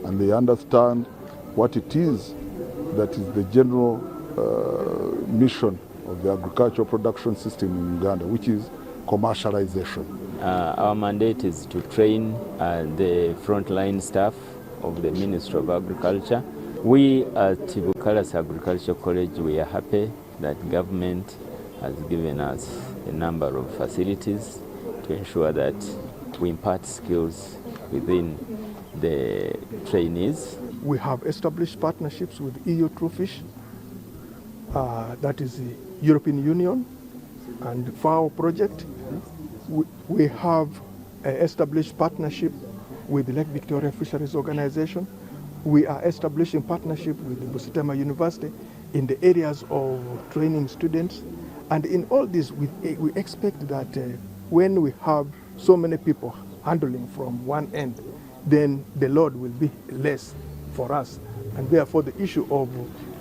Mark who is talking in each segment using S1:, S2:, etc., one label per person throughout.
S1: and they understand what it is that is the general mission of the agricultural production system in Uganda, which is commercialization.
S2: Our mandate is to train the frontline staff of the Ministry of Agriculture. We at Bukalas Agricultural College, we are happy that government has given us a number of facilities to ensure that we impart skills within the trainees.
S3: We have established partnerships with EU Truefish, that is the European Union, and FAO project. We have established partnership with the Lake Victoria Fisheries Organization. We are establishing partnership with the Busitama University in the areas of training students. And in all this, we expect that when we have so many people handling from one end, then the load will be less for us. And therefore, the issue of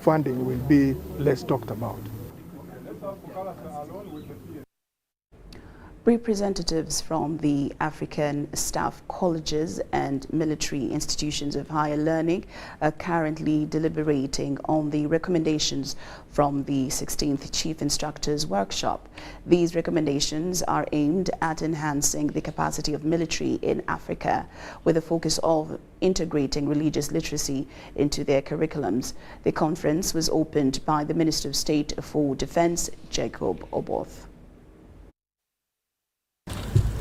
S3: funding will be less talked about.
S4: Representatives from the African staff colleges and military institutions of higher learning are currently deliberating on the recommendations from the 16th Chief Instructors Workshop. These recommendations are aimed at enhancing the capacity of military in Africa, with a focus of integrating religious literacy into their curriculums. The conference was opened by the Minister of State for Defense, Jacob Oboth.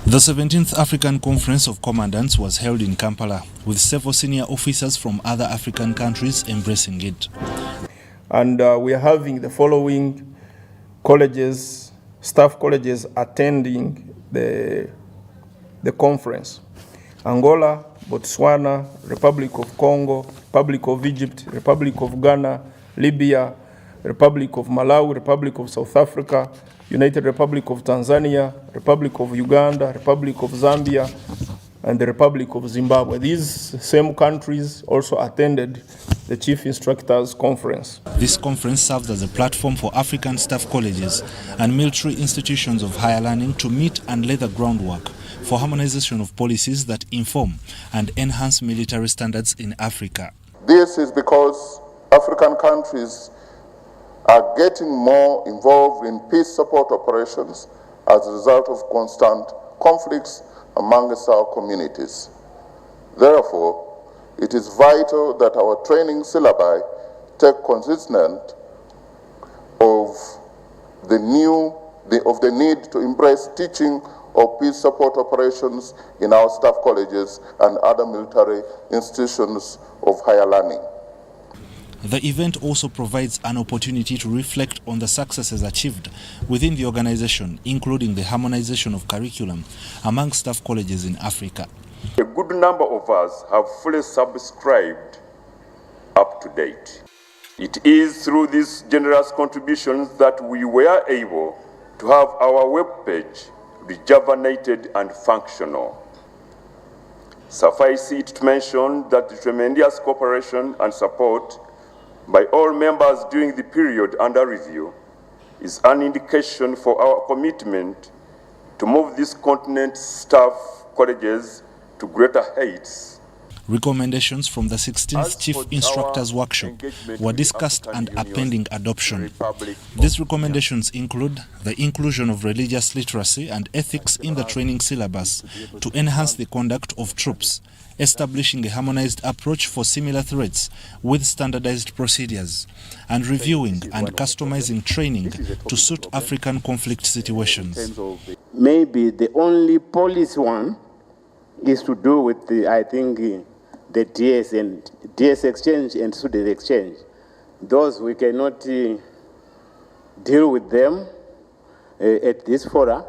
S5: The 17th African Conference of Commandants was held in Kampala, with several senior officers from other African countries embracing it.
S6: And we are having the following colleges, staff colleges attending the conference: Angola, Botswana, Republic of Congo, Republic of Egypt, Republic of Ghana, Libya, Republic of Malawi, Republic of South Africa, United Republic of Tanzania, Republic of Uganda, Republic of Zambia, and the Republic of Zimbabwe. These same countries also attended the Chief Instructors Conference.
S5: This conference serves as a platform for African staff colleges and military institutions of higher learning to meet and lay the groundwork for harmonization of policies that inform and enhance military standards in Africa.
S1: This is because African countries are getting more involved in peace support operations as a result of constant conflicts amongst our communities. Therefore, it is vital that our training syllabi take cognizance of the need to embrace teaching of peace support operations in our staff colleges and other military institutions of higher learning.
S5: The event also provides an opportunity to reflect on the successes achieved within the organization, including the harmonization of curriculum among staff colleges in Africa.
S7: A good number of us have fully subscribed up to date. It is through these generous contributions that we were able to have our webpage rejuvenated and functional. Suffice it to mention that the tremendous cooperation and support by all members during the period under review is an indication for our commitment to move this continent's staff colleges to greater heights.
S5: Recommendations from the 16th Chief Instructors Workshop were discussed and are pending adoption. These recommendations include the inclusion of religious literacy and ethics in the training syllabus to enhance the conduct of troops, establishing a harmonized approach for similar threats with standardized procedures, and reviewing and customizing training to suit African conflict situations.
S8: Maybe the only policy one is to do with the DS and DS exchange and student exchange. Those we cannot deal with them at this fora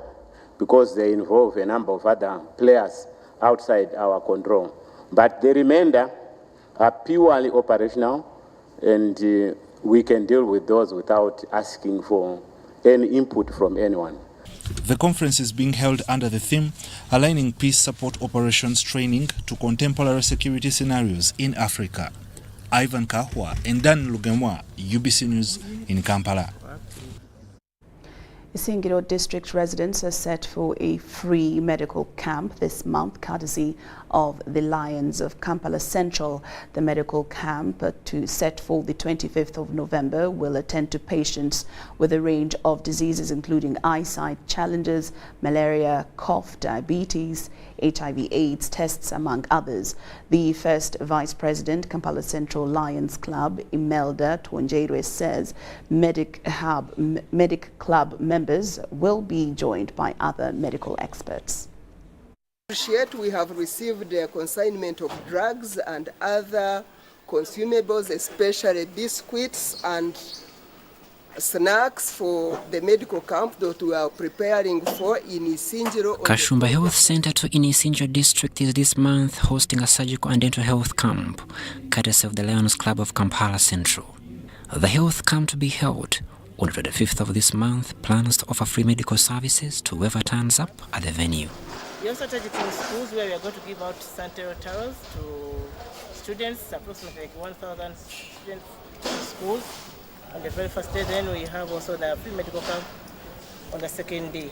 S8: because they involve a number of other players outside our control. But the remainder are purely operational, and we can deal with those without asking for any input from anyone.
S5: The conference is being held under the theme Aligning Peace Support Operations Training to Contemporary Security Scenarios in Africa. Ivan Kahwa and Dan Lugemwa, UBC News in Kampala.
S4: Isingiro district residents are set for a free medical camp this month, courtesy of the Lions of Kampala Central. The medical camp, set for the 25th of November, will attend to patients with a range of diseases including eyesight challenges, malaria, cough, diabetes, HIV/AIDS tests, among others. The first Vice President, Kampala Central Lions Club, Imelda Tuonjere, says Medic Club members will be joined by other medical experts.
S9: We have received a consignment of drugs and other consumables, especially biscuits and snacks for the medical camp that we are preparing for in Isingiro.
S10: Kashumba Health Center to Isingiro district is this month hosting a surgical and dental health camp, courtesy of the Lions Club of Kampala Central. The health camp to be held on the 25th of this month plans to offer free medical services to whoever turns up at the venue.
S11: We also targeting schools where we are going to give out sanitary towels to students, approximately like 1,000 students in schools. On the very first day, then we have also the free medical camp on the second day.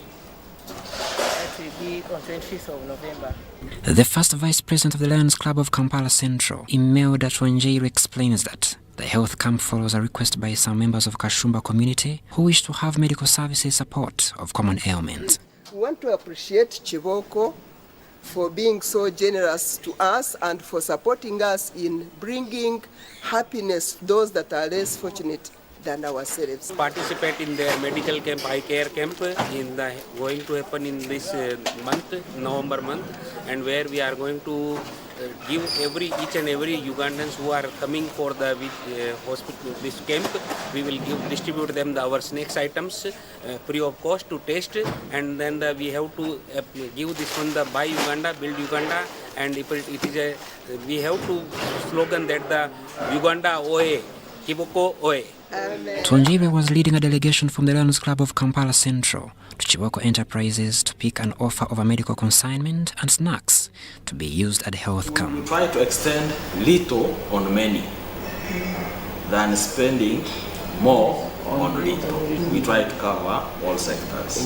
S11: That will be on 25th of November.
S10: The first Vice President of the Lions Club of Kampala Central, Imelda Tuonjere, explains that the health camp follows a request by some members of Kashumba community who wish to have medical services support of common ailments.
S9: We want to appreciate Chiboko for being so generous to us and for supporting us in bringing happiness to those that are less fortunate than ourselves.
S12: Participate in their medical camp, eye care camp, going to happen in this month, November month, and where we are going to give each and every Ugandans who are coming for the hospital, this camp, we will distribute them our snacks items free of cost to taste, and then we have to give this one the Buy Uganda, Build Uganda, and if it is we have to slogan that the Uganda Oe, Kiboko Oe.
S10: Tuonjere was leading a delegation from the Lions Club of Kampala Central to Chiboko Enterprises to pick an offer of a medical consignment and snacks to be used at the health camp.
S13: We try to extend little on many than spending more on little. We try to cover all sectors.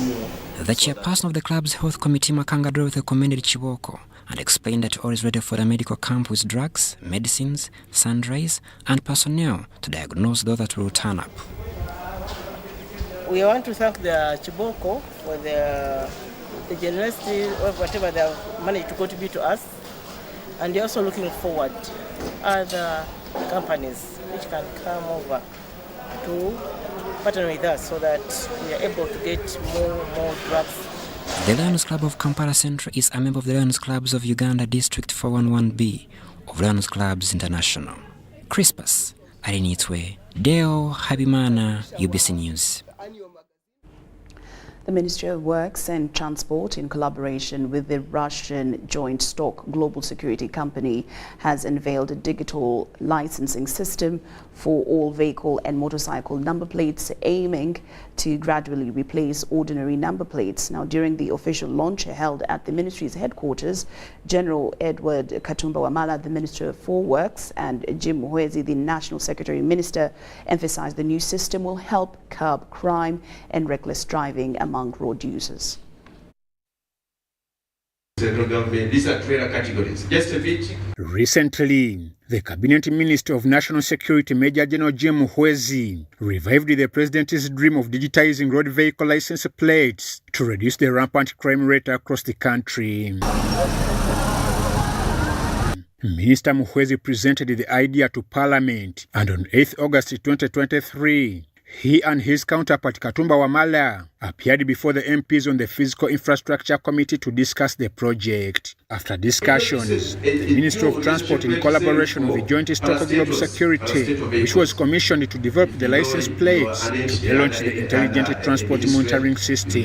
S10: The chairperson of the club's health committee, Makanga Dorothy, commended Chiboko and explained that all is ready for the medical camp with drugs, medicines, sundries, and personnel to diagnose those that will turn up.
S11: We want to thank the Chiboko for the generosity of whatever they have managed to contribute to us, and they're also looking forward to other companies which can come over to partner with us so that we are able to get more drugs.
S10: The Lions Club of Kampala Central is a member of the Lions Clubs of Uganda District 411B of Lions Clubs International. Crispus Arinitwe, Deo Habimana, UBC News.
S4: The Ministry of Works and Transport, in collaboration with the Russian joint stock global security company, has unveiled a digital licensing system for all vehicle and motorcycle number plates, aiming to gradually replace ordinary number plates. Now, during the official launch held at the ministry's headquarters, General Edward Katumba Wamala, the Minister for Works, and Jim Muhwezi, the National Secretary Minister, emphasized the new system will help curb crime and reckless driving among road users.
S14: Central government, these are trailer categories. Just a bit.
S15: Recently, the Cabinet Minister of National Security, Major General Jim Muhwezi, revived the President's dream of digitizing road vehicle license plates to reduce the rampant crime rate across the country. Minister Muhwezi presented the idea to Parliament, and on 8th August 2023, he and his counterpart Katumba Wamala appeared before the MPs on the Physical Infrastructure Committee to discuss the project. After discussions, the Ministry of Transport, in collaboration with the Joint Stock Global Security, which was commissioned to develop the license plates, to launch the Intelligent Transport Monitoring System.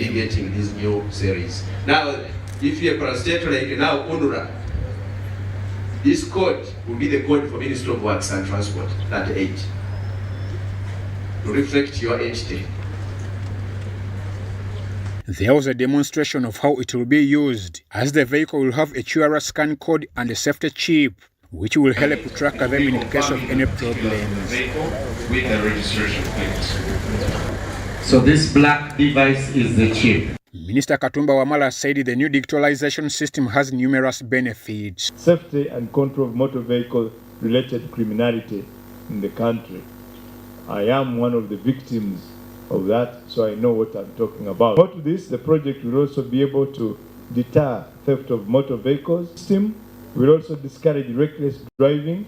S14: Now, if you're a parastatal like now, UNRWA, this code will be the code for Ministry of Works and Transport, that 8. To reflect your entity.
S15: There was a demonstration of how it will be used, as the vehicle will have a QR scan code and a safety chip, which will help track them in case of any problems.
S14: With the registration plate.
S16: So this black device is the chip.
S15: Minister Katumba Wamala said the new digitalization system has numerous benefits.
S17: Safety and control of motor vehicle-related criminality in the country. I am one of the victims of that, so I know what I'm talking about. More to this, the project will also be able to deter theft of motor vehicles. System will also discourage reckless driving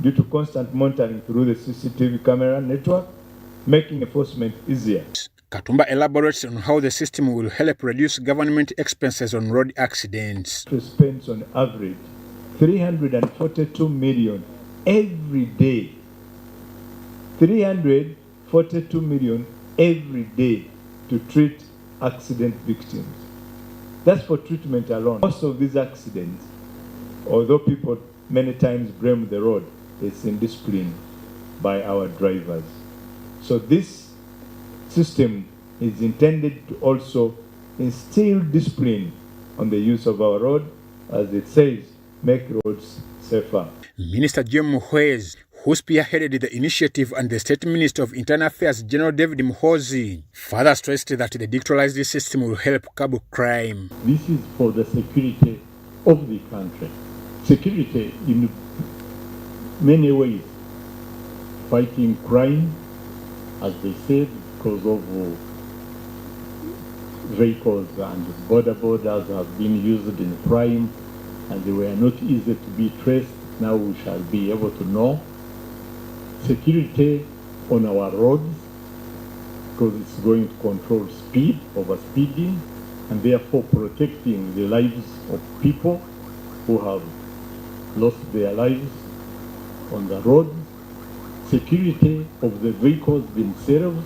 S17: due to constant monitoring through the CCTV camera network, making enforcement easier.
S15: Katumba elaborates on how the system will help reduce government expenses on road accidents.
S17: It spends on average 342 million every day. 342 million every day to treat accident victims. That's for treatment alone. Most of these accidents, although people many times blame the road, it's indiscipline by our drivers. So this system is intended to also instill discipline on the use of our road, as it says, make roads safer.
S15: Minister Jim Muhwezi, who spearheaded the initiative, and the State Minister of Internal Affairs, General David Muhoozi, further stressed that the digitalized system will help curb crime.
S18: This is for the security of the country. Security in many ways. Fighting crime, as they said, because of vehicles and borders have been used in crime, and they were not easy to be traced. Now we shall be able to know. Security on our roads, because it's going to control speed, overspeeding, and therefore protecting the lives of people who have lost their lives on the road. Security of the vehicles themselves,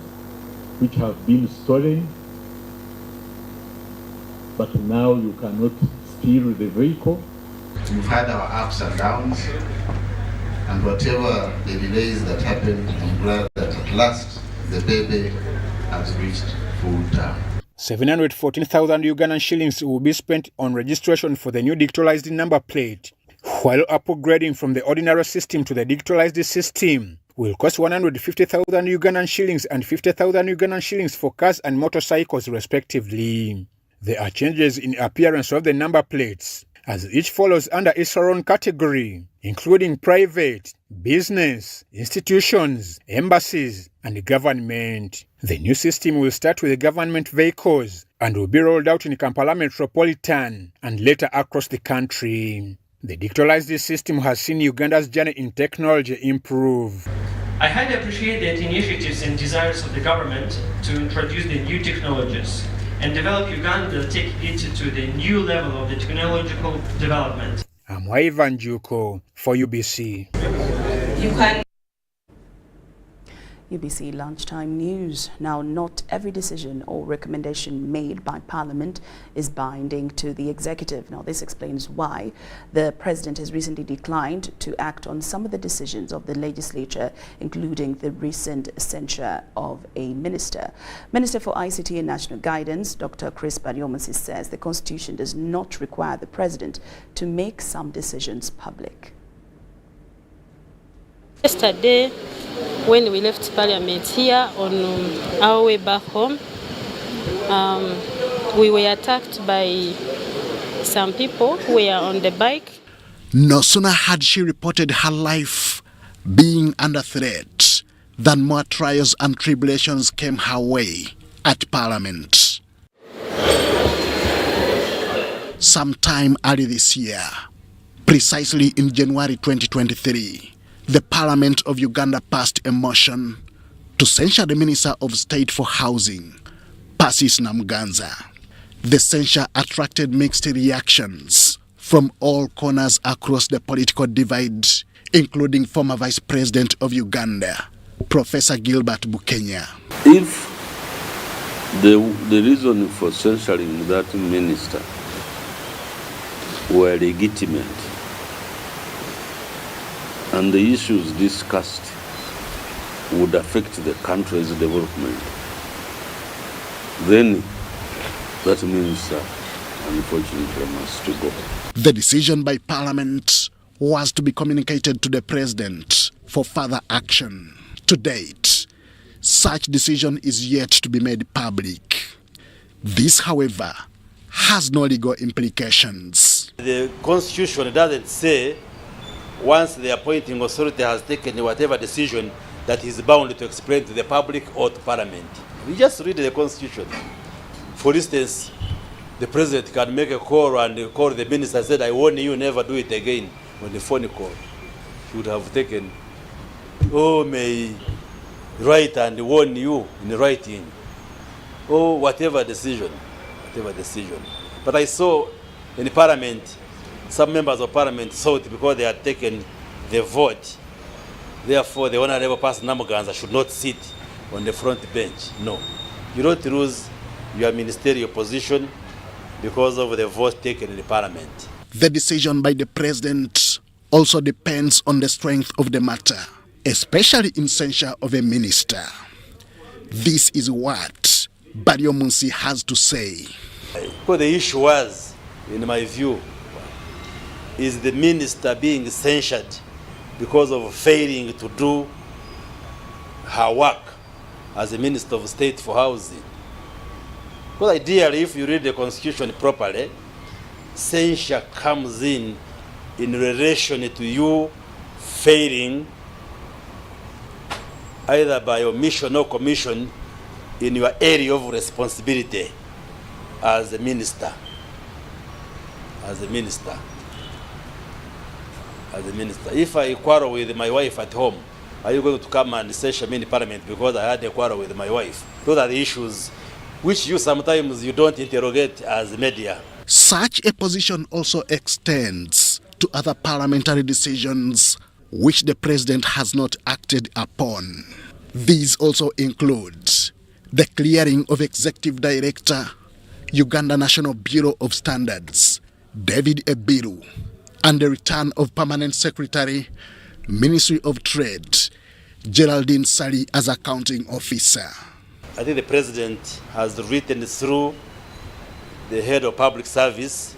S18: which have been stolen, but now you cannot steal the vehicle.
S19: We've had our ups and downs, and whatever the delays that happened, I'm glad that at last the baby has reached full term.
S15: 714,000 Ugandan shillings will be spent on registration for the new digitalized number plate, while upgrading from the ordinary system to the digitalized system will cost 150,000 Ugandan shillings and 50,000 Ugandan shillings for cars and motorcycles respectively. There are changes in appearance of the number plates, as each follows under its own category, including private, business, institutions, embassies, and government. The new system will start with government vehicles and will be rolled out in Kampala Metropolitan and later across the country. The digitalized system has seen Uganda's journey in technology improve.
S20: I highly appreciate the initiatives and desires of the government to introduce the new technologies and develop Uganda, take it to the new level of the technological development.
S15: I'm Ivan Juko for UBC.
S4: UBC Lunchtime News. Now, not every decision or recommendation made by Parliament is binding to the Executive. Now, this explains why the President has recently declined to act on some of the decisions of the legislature, including the recent censure of a minister. Minister for ICT and National Guidance, Dr. Chris Baryomasis, says the Constitution does not require the President to make some decisions public.
S21: Yesterday, when we left Parliament here on our way back home, we were attacked by some people who were on the bike.
S22: No sooner had she reported her life being under threat than more trials and tribulations came her way at Parliament. Sometime early this year, precisely in January 2023, the Parliament of Uganda passed a motion to censure the Minister of State for Housing, Persis Namuganza. The censure attracted mixed reactions from all corners across the political divide, including former Vice President of Uganda, Professor Gilbert Bukenya.
S23: If the reason for censuring that minister were legitimate, and the issues discussed would affect the country's development, then that means unfortunately must go.
S22: The decision by Parliament was to be communicated to the President for further action. To date, such decision is yet to be made public. This, however, has no legal implications.
S2: The Constitution doesn't say once the appointing authority has taken whatever decision that he is bound to explain to the public or to Parliament. We just read the Constitution. For instance, the President can make a call and call the minister and said, I warn you, never do it again on the phone call. He would have taken, oh, may write and warn you in writing. Oh, whatever decision. But I saw in the Parliament, some members of Parliament thought because they had taken the vote, therefore the Honorable Person Namuganza should not sit on the front bench. No. You don't lose your ministerial position because of the vote taken in the Parliament.
S22: The decision by the President also depends on the strength of the matter, especially in censure of a minister. This is what Barrio Munsi has to say.
S2: Because the issue was, in my view, is the minister being censured because of failing to do her work as a Minister of State for Housing. Because ideally, if you read the Constitution properly, censure comes in relation to you failing either by omission or commission in your area of responsibility as a minister. If I quarrel with my wife at home, are you going to come and censure me in Parliament because I had a quarrel with my wife? Those are the issues which you sometimes you don't interrogate as media.
S22: Such a position also extends to other parliamentary decisions which the President has not acted upon. These also include the clearing of Executive Director, Uganda National Bureau of Standards, David Ebiru, and the return of Permanent Secretary, Ministry of Trade, Geraldine Sali as accounting officer.
S2: I think the President has written through the head of public service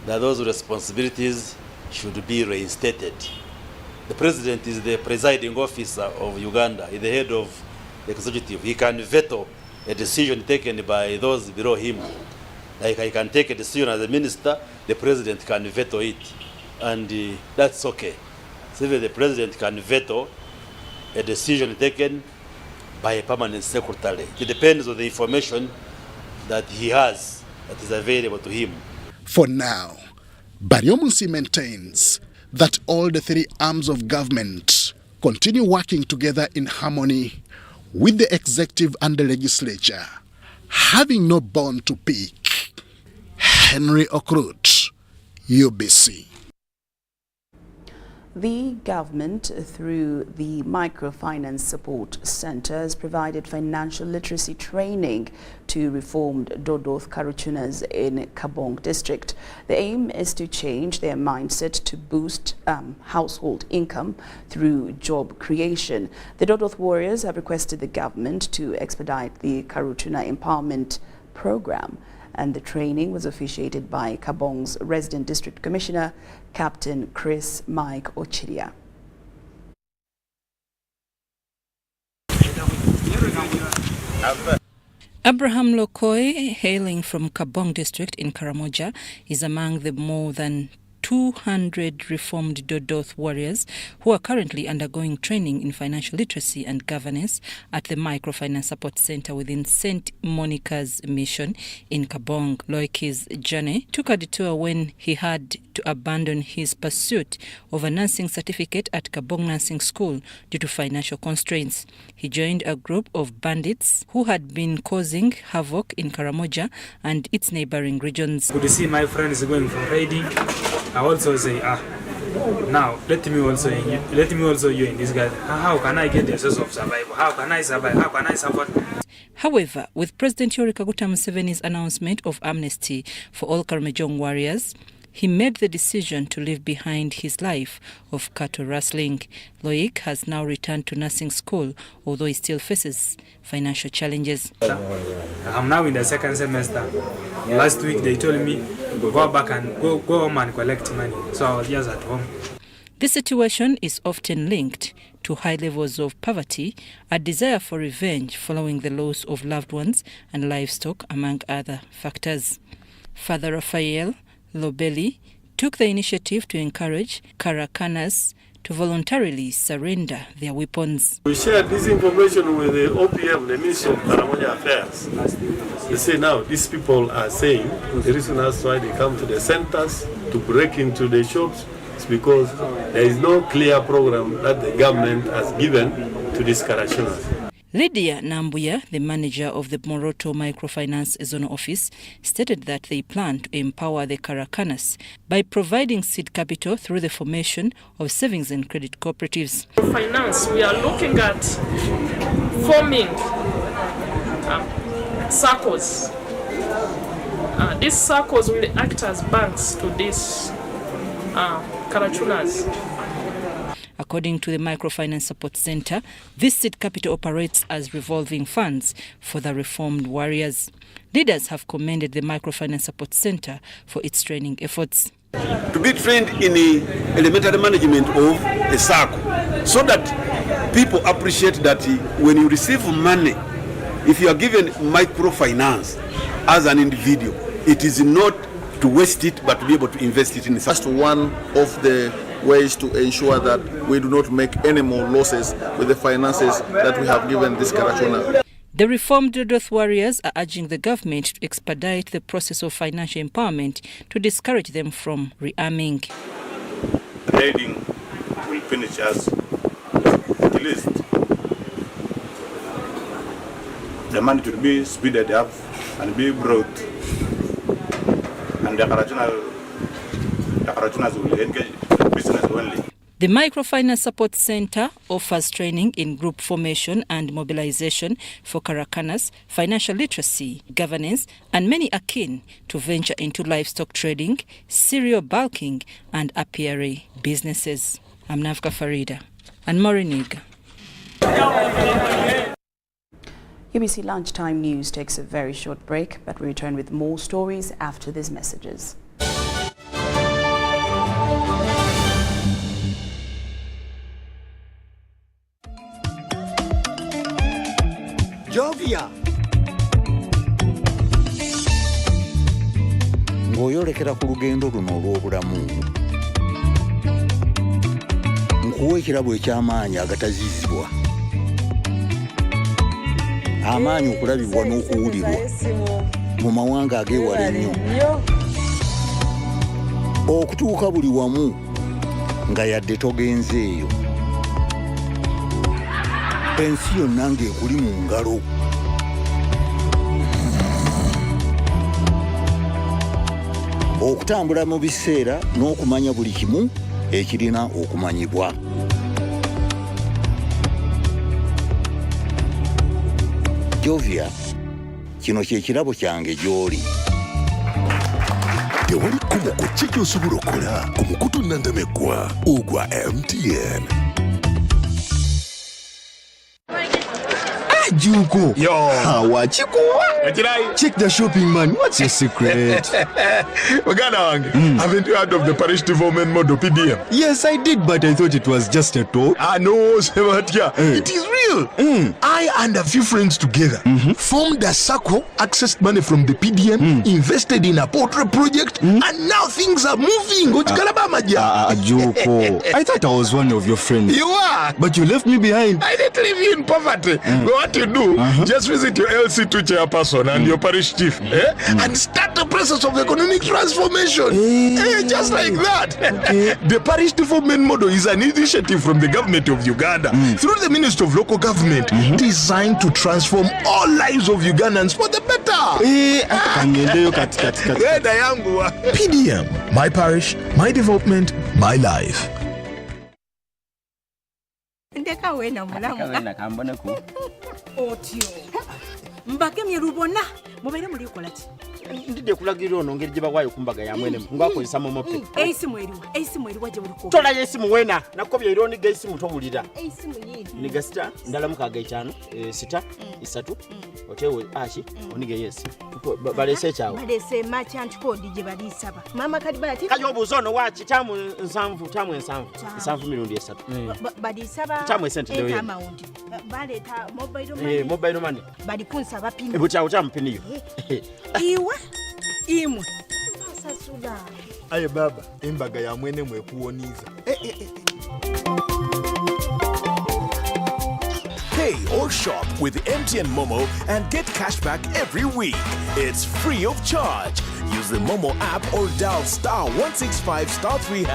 S2: that those responsibilities should be reinstated. The President is the presiding officer of Uganda, is the head of the executive. He can veto a decision taken by those below him. Like I can take a decision as a minister, the President can veto it. And that's okay. So even the President can veto a decision taken by a permanent secretary. It depends on the information that he has that is available to him.
S22: For now, Barrio Munsi maintains that all the three arms of government continue working together in harmony with the executive and the legislature, having no bone to pick. Henry Okrut, UBC.
S4: The government, through the Microfinance Support Center, has provided financial literacy training to reformed Dodoth Karuchunas in Kabong district. The aim is to change their mindset to boost household income through job creation. The Dodoth warriors have requested the government to expedite the Karuchuna empowerment program, and the training was officiated by Kabong's resident district commissioner, Captain Chris Mike Ochiria.
S3: Abraham Lokoi, hailing from Kabong district in Karamoja, is among the more than 200 reformed Dodoth warriors who are currently undergoing training in financial literacy and governance at the Microfinance Support Center within St. Monica's Mission in Kabong. Loiki's journey took a detour when he had to abandon his pursuit of a nursing certificate at Kabong Nursing School due to financial constraints. He joined a group of bandits who had been causing havoc in Karamoja and its neighboring regions.
S6: Good to see my friends going for raiding. I also say, now let me also join this guy. How can I get the source of survival? How can I survive? How can I support?
S3: However, with President Yoweri Kaguta Museveni's announcement of amnesty for all Karamojong warriors, he made the decision to leave behind his life of cattle rustling. Loic has now returned to nursing school, although he still faces financial challenges.
S6: I'm now in the second semester. Last week they told me go back and go home and collect money. So I was just at home.
S3: This situation is often linked to high levels of poverty, a desire for revenge following the loss of loved ones and livestock, among other factors. Father Raphael Lobeli took the initiative to encourage Karakanas to voluntarily surrender their weapons.
S1: We shared this information with the OPM, the Ministry of Karamoja Affairs. They say now these people are saying the reason that's why they come to the centers to break into the shops is because there is no clear program that the government has given to these Karachunas.
S3: Lydia Nambuya, the manager of the Moroto Microfinance Zonal Office, stated that they plan to empower the Karakanas by providing seed capital through the formation of savings and credit cooperatives.
S7: For finance, we are looking at forming Saccos. These Saccos will act as banks to these Karachunas.
S3: According to the Microfinance Support Center, this seed capital operates as revolving funds for the reformed warriors. Leaders have commended the Microfinance Support Center for its training efforts.
S8: To be trained in the elementary management of a Sacco, so that people appreciate that when you receive money, if you are given microfinance as an individual, it is not to waste it, but to be able to invest it in the
S24: That's one of the ways to ensure that we do not make any more losses with the finances that we have given this Karachuna.
S3: The reformed Dodoth warriors are urging the government to expedite the process of financial empowerment to discourage them from rearming.
S25: Trading will finish us at least. The money to be speeded up and be brought, and the Karachunas will engage business only.
S3: The Microfinance Support Center offers training in group formation and mobilization for Karakanas, financial literacy, governance, and many are keen to venture into livestock trading, cereal bulking, and apiary businesses. I'm Navka Farida and Moriniga.
S4: UBC Lunchtime News takes a very short break, but we return with more stories after these messages.
S26: Jovia ng'oyolekera ku lugendo luno olw'obulamu nkuwa ekirabo eky'amaanyi agatazizibwa, amaanyi okulabibwa n'okuwulirwa mu mawanga ag'ewala ennyo, okutuuka buli wamu nga yadde togenzeeyo, ensi yonna ng'ekuli mu ngalo. Okutambula mu biseera n'okumanya buli kimu ekirina okumanyibwa. Jovia, kino kye kirabo kyange gy'oli.
S27: Tewali kumu ku kiki osobola okukola ku mukutu nnandameggwa ogwa MTN.
S28: Juko. Yo. Check the shopping, man. What's your secret?
S27: Haven't you heard of the Parish development model PDM?
S28: Yes, I did, but I thought it was just a talk.
S27: No, it is real. I and a few friends together formed a Sacco, accessed money from the PDM, invested in a poultry project, and now things are moving.
S28: Juko. I thought I was one of your friends.
S27: You are.
S28: But you left me behind.
S27: I didn't leave you in poverty. What you do, just visit your LC2 chairperson and your parish chief and start the process of economic transformation. Just like that. The Parish development model is an initiative from the government of Uganda through the Ministry of Local Government designed to transform all lives of Ugandans for the better. PDM, my parish, my development, my life.
S29: Ndeka wena mulamu. Otyo. Mbake mye rubona. Mubaire muri ukolati.
S5: ndide kulagirira ono ngeri gyebawayo kumbaga ya mwene ngwakozesa momope
S9: eisimu eriwa gye buliko
S5: tola yesimu wena nakobya ironi geisimu tobulira
S9: eisimu yindi
S5: niga sita ndala mukaga 5 sita 3 otewe ashi onige yes balese chawo
S9: balese merchant code gye balisaba mama kali bati
S5: kayo buzono wachi tamu nsanvu mirundi 3
S9: balisaba
S5: tamu sente dewe
S9: amount baleta mobile
S5: money
S9: bali kunsaba pini
S5: ebucha mpini yo
S9: iwa imwe sasula
S28: aye baba embaga ya mwene mwekuwoniza
S10: Pay or shop with MTN Momo and get cashback every week. It's free of charge. Use the Momo app or dial *165*3#.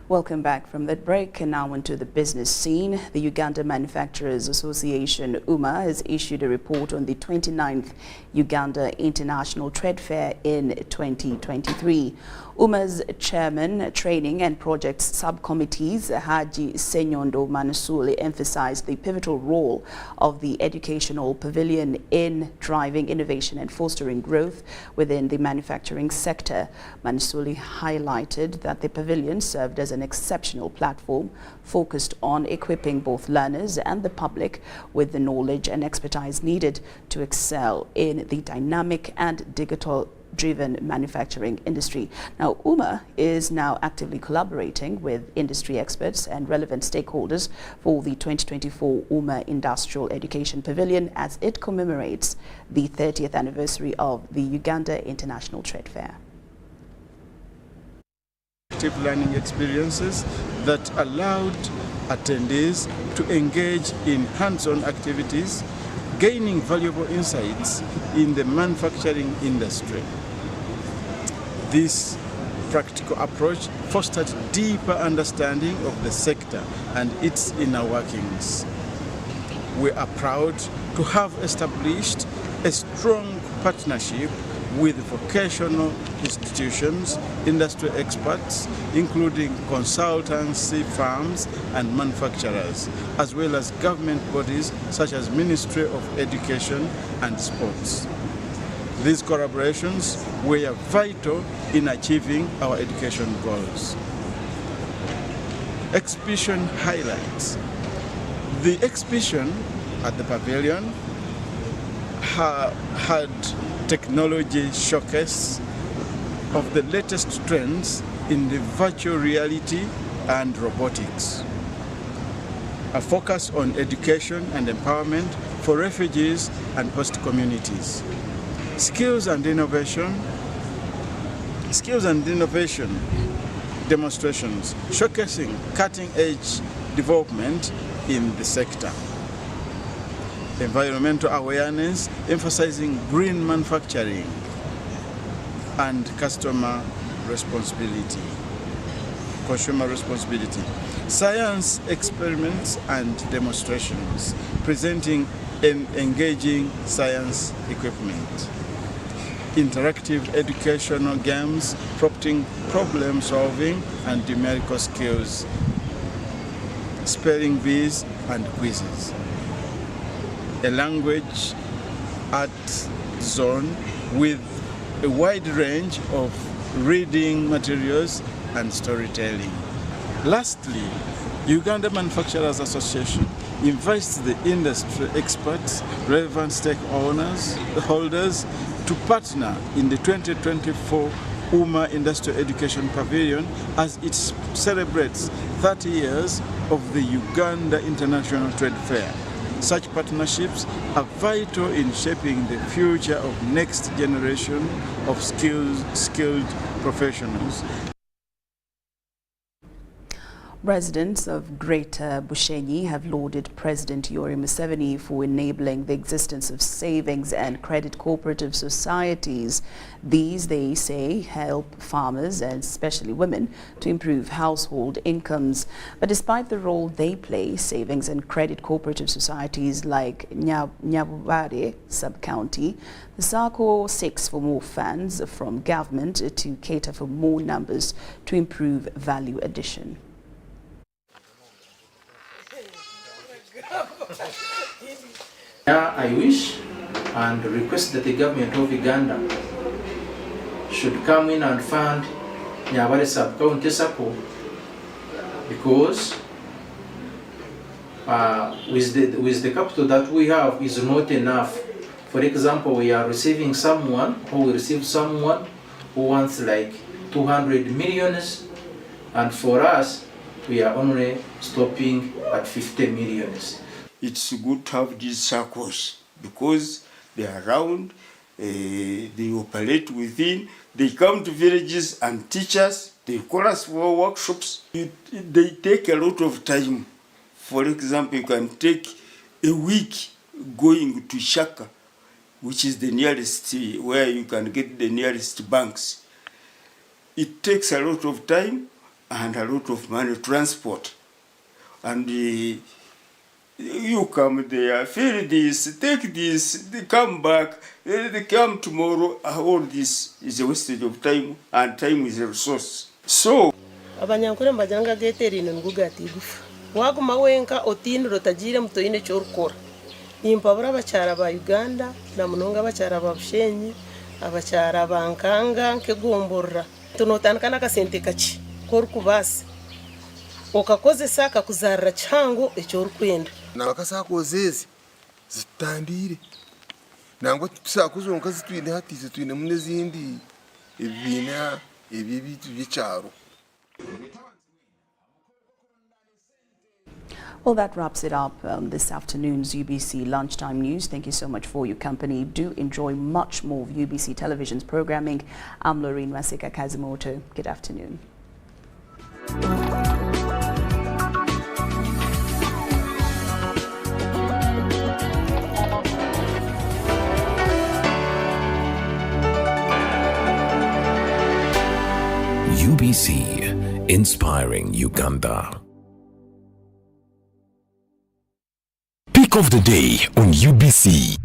S4: Welcome back from that break, and now onto the business scene. The Uganda Manufacturers Association, UMA, has issued a report on the 29th Uganda International Trade Fair in 2023. UMA's chairman, training and projects subcommittees, Haji Senyondo Manusuli, emphasized the pivotal role of the educational pavilion in driving innovation and fostering growth within the manufacturing sector. Manusuli highlighted that the pavilion served as an exceptional platform focused on equipping both learners and the public with the knowledge and expertise needed to excel in the dynamic and digital-driven manufacturing industry. Now, UMA is now actively collaborating with industry experts and relevant stakeholders for the 2024 UMA Industrial Education Pavilion as it commemorates the 30th anniversary of the Uganda International Trade Fair.
S11: Learning experiences that allowed attendees to engage in hands-on activities, gaining valuable insights in the manufacturing industry. This practical approach fostered deeper understanding of the sector and its inner workings. We are proud to have established a strong partnership with vocational institutions, industry experts, including consultancy firms and manufacturers, as well as government bodies such as Ministry of Education and Sports. These collaborations were vital in achieving our education goals. Exhibition highlights. The exhibition at the pavilion had technology showcase of the latest trends in the virtual reality and robotics. A focus on education and empowerment for refugees and host communities. Skills and innovation demonstrations showcasing cutting-edge development in the sector. Environmental awareness, emphasizing green manufacturing and consumer responsibility. Science experiments and demonstrations, presenting and engaging science equipment. Interactive educational games, prompting problem solving and numerical skills. Spelling bees and quizzes. A language art zone with a wide range of reading materials and storytelling. Lastly, Uganda Manufacturers Association invites the industry experts, relevant stakeholders to partner in the 2024 UMA Industrial Education Pavilion as it celebrates 30 years of the Uganda International Trade Fair. Such partnerships are vital in shaping the future of next generation of skilled professionals.
S4: Residents of Greater Bushenyi have lauded President Yoweri Museveni for enabling the existence of savings and credit cooperative societies. These, they say, help farmers and especially women to improve household incomes. But despite the role they play, savings and credit cooperative societies like Nyabubare sub-county, the Saccos seeks for more funds from government to cater for more numbers to improve value addition.
S12: I wish and request that the government of Uganda should come in and fund Nyabare sub-county Sacco, because with the capital that we have is not enough. For example, we are receiving someone, or we receive someone who wants like 200 millions, and for us, we are only stopping at 50 millions.
S13: It's good to have these circles because they are around, they operate within, they come to villages and teach us, they call us for workshops. They take a lot of time. For example, you can take a week going to Shaka, which is the nearest, where you can get the nearest banks. It takes a lot of time and a lot of money, transport. And you come there, fill this, take this, they come back, they come tomorrow. All this is a wastage of time, and time is a resource. So,
S14: abanyankore mbajanga geteri nungugati gufu waguma wenka otini rotajire mtoine chorkora impabura abachara ba Uganda na munonga abachara ba Bushenyi abachara ba Nkanga nkegomborra tunotankana kasente kachi korkubasi okakoze saka kuzarra chango echorkwenda
S16: na bakasako zezi zitandire nango tusakuzonka zitwine hatize twine munezindi ebina ebibitu by'echaro.
S4: Well, that wraps it up this afternoon's UBC Lunchtime News. Thank you so much for your company. Do enjoy much more of UBC Television's programming. I'm Lorraine Masika Kazimoto. Good afternoon.
S17: UBC, inspiring Uganda. Pick of the day on UBC.